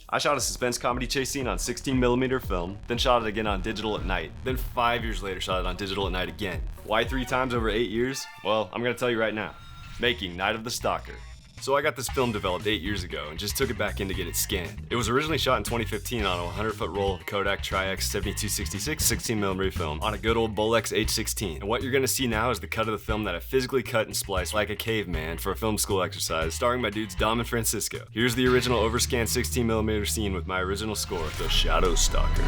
I shot a suspense comedy chase scene on 16mm film, then shot it again on digital at night, then 5 years later shot it on digital at night again. Why 3 times over 8 years? Well, I'm gonna tell you right now. Making Night of the Stalker. So I got this film developed 8 years ago and just took it back in to get it scanned. It was originally shot in 2015 on a 100-foot roll of Kodak Tri-X 7266 16mm film on a good old Bolex H16. And what you're gonna see now is the cut of the film that I physically cut and spliced like a caveman for a film school exercise, starring my dudes Dom and Francisco. Here's the original overscanned 16mm scene with my original score, The Shadow Stalker.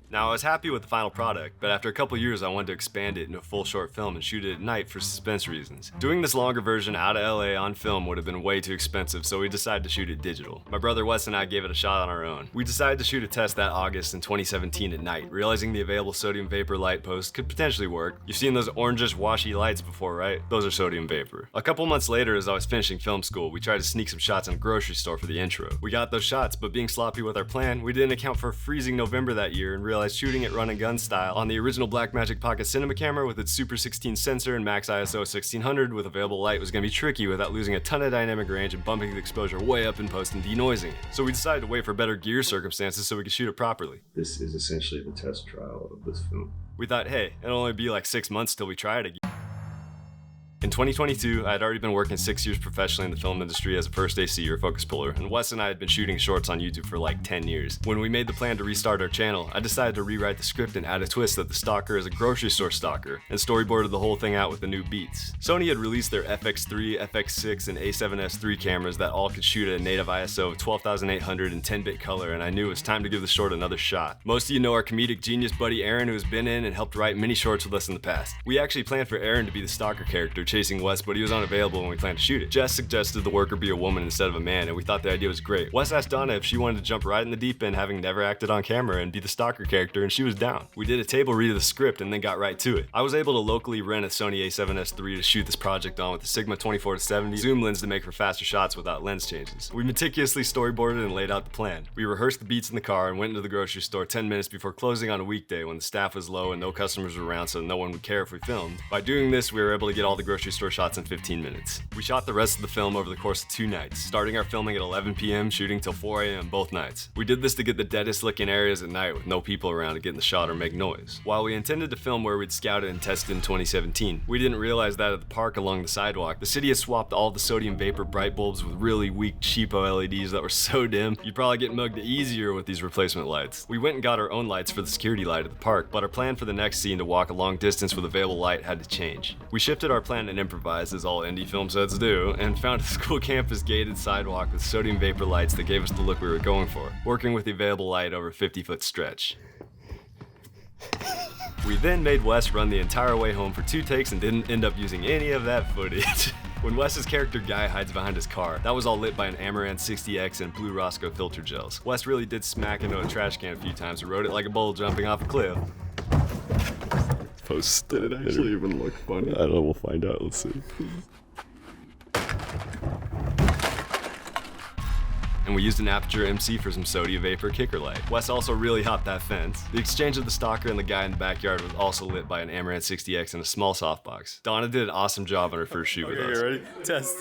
Now, I was happy with the final product, but after a couple years I wanted to expand it into a full short film and shoot it at night for suspense reasons. Doing this longer version out of LA on film would have been way too expensive, so we decided to shoot it digital. My brother Wes and I gave it a shot on our own. We decided to shoot a test that August in 2017 at night, realizing the available sodium vapor light post could potentially work. You've seen those orangish washy lights before, right? Those are sodium vapor. A couple months later, as I was finishing film school, we tried to sneak some shots in a grocery store for the intro. We got those shots, but being sloppy with our plan, we didn't account for a freezing November that year and realized shooting it run and gun style on the original Blackmagic pocket cinema camera with its Super 16 sensor and max ISO 1600 with available light was going to be tricky without losing a ton of dynamic range and bumping the exposure way up in post and denoising it. So we decided to wait for better gear circumstances so we could shoot it properly. This is essentially the test trial of this film. We thought, hey, it'll only be like 6 months till we try it again. In 2022, I had already been working 6 years professionally in the film industry as a first AC or focus puller, and Wes and I had been shooting shorts on YouTube for like 10 years. When we made the plan to restart our channel, I decided to rewrite the script and add a twist that the stalker is a grocery store stalker, and storyboarded the whole thing out with the new beats. Sony had released their FX3, FX6, and A7S III cameras that all could shoot at a native ISO of 12,800 in 10-bit color, and I knew it was time to give the short another shot. Most of you know our comedic genius buddy Aaron, who has been in and helped write many shorts with us in the past. We actually planned for Aaron to be the stalker character chasing Wes, but he was unavailable when we planned to shoot it. Jess suggested the worker be a woman instead of a man, and we thought the idea was great. Wes asked Donna if she wanted to jump right in the deep end, having never acted on camera, and be the stalker character, and she was down. We did a table read of the script and then got right to it. I was able to locally rent a Sony A7S III to shoot this project on with a Sigma 24-70 zoom lens to make for faster shots without lens changes. We meticulously storyboarded and laid out the plan. We rehearsed the beats in the car and went into the grocery store 10 minutes before closing on a weekday when the staff was low and no customers were around, so no one would care if we filmed. By doing this, we were able to get all the grocery store shots in 15 minutes. We shot the rest of the film over the course of 2 nights, starting our filming at 11 p.m., shooting till 4 a.m. both nights. We did this to get the deadest looking areas at night with no people around to get in the shot or make noise. While we intended to film where we'd scouted and tested in 2017, we didn't realize that at the park along the sidewalk, the city had swapped all the sodium vapor bright bulbs with really weak cheapo LEDs that were so dim, you'd probably get mugged easier with these replacement lights. We went and got our own lights for the security light at the park, but our plan for the next scene to walk a long distance with available light had to change. We shifted our plan and improvised, as all indie film sets do, and found a school campus gated sidewalk with sodium vapor lights that gave us the look we were going for, working with the available light over a 50-foot stretch. We then made Wes run the entire way home for 2 takes and didn't end up using any of that footage. When Wes's character Guy hides behind his car, that was all lit by an Amaranth 60X and blue Roscoe filter gels. Wes really did smack into a trash can a few times and rode it like a bull jumping off a cliff. Post. Did it actually even look funny? I don't know, we'll find out, let's see. And we used an Aperture MC for some sodium vapor kicker light. Wes also really hopped that fence. The exchange of the stalker and the guy in the backyard was also lit by an Amaranth 60X and a small softbox. Donna did an awesome job on her first shoot with us. Okay, ready? Test.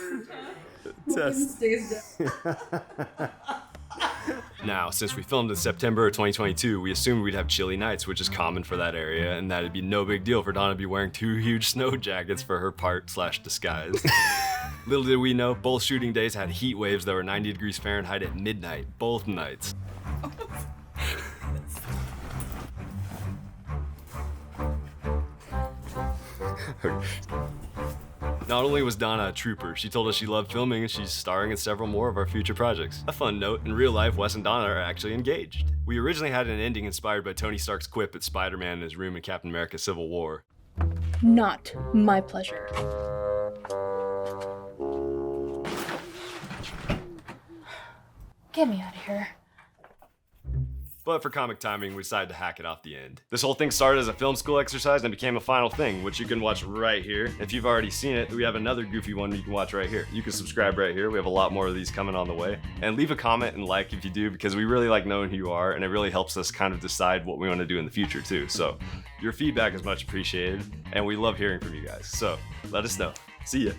Now, since we filmed in September of 2022, we assumed we'd have chilly nights, which is common for that area, and that it'd be no big deal for Donna to be wearing 2 huge snow jackets for her part/disguise. Little did we know, both shooting days had heat waves that were 90 degrees Fahrenheit at midnight, both nights. Not only was Donna a trooper, she told us she loved filming and she's starring in several more of our future projects. A fun note, in real life, Wes and Donna are actually engaged. We originally had an ending inspired by Tony Stark's quip at Spider-Man in his room in Captain America Civil War. Not my pleasure. Get me out of here. But for comic timing, we decided to hack it off the end. This whole thing started as a film school exercise and became a final thing, which you can watch right here. If you've already seen it, we have another goofy one you can watch right here. You can subscribe right here. We have a lot more of these coming on the way. And leave a comment and like if you do, because we really like knowing who you are, and it really helps us kind of decide what we want to do in the future too. So your feedback is much appreciated, and we love hearing from you guys. So let us know. See ya.